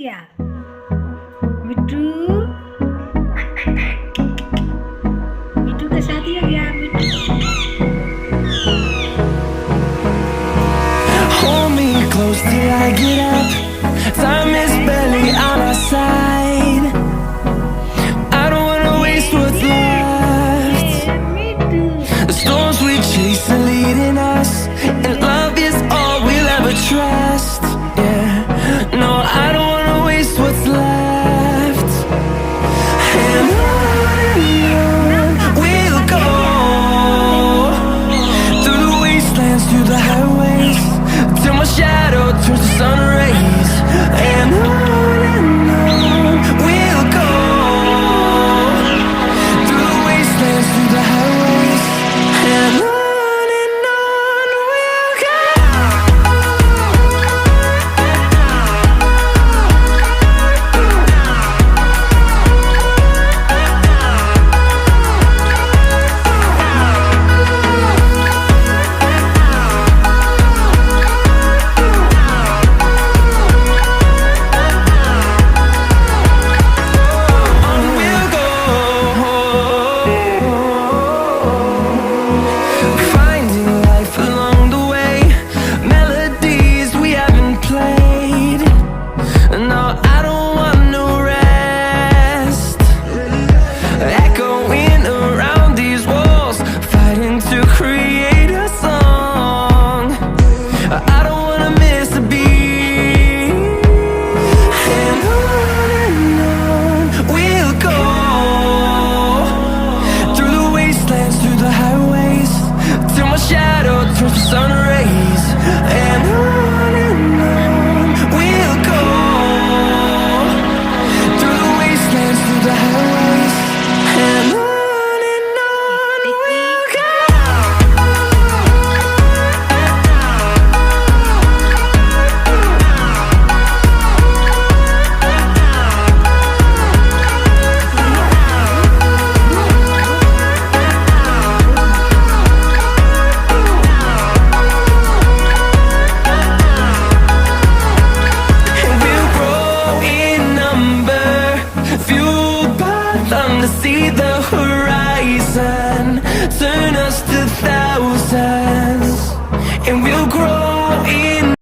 गया मिट्टू मिट्टू का शादी हो गया मिट्टू Hold me close till I get up. Time is barely on our side. I don't wanna waste what's left. The storms we chase are leading us, and love is all we'll ever trust. Yeah, no, I don't wanna waste what's left. And on we'll go, through the wastelands, through the highways, till my shadow turns to sun rays. And on we'll go, through the wastelands, through the highways, and on we'll go. Finding life along the way, melodies we haven't played. No, I don't want no rest. Echoing around these walls, fighting to create a song. I don't wanna miss a beat. And on we'll go, through the wastelands, through the highways, till my shadow turns to sun rays. And on we'll go, through the wastelands, through the highways, and on we'll go. And we'll grow in number, fueled by them to see the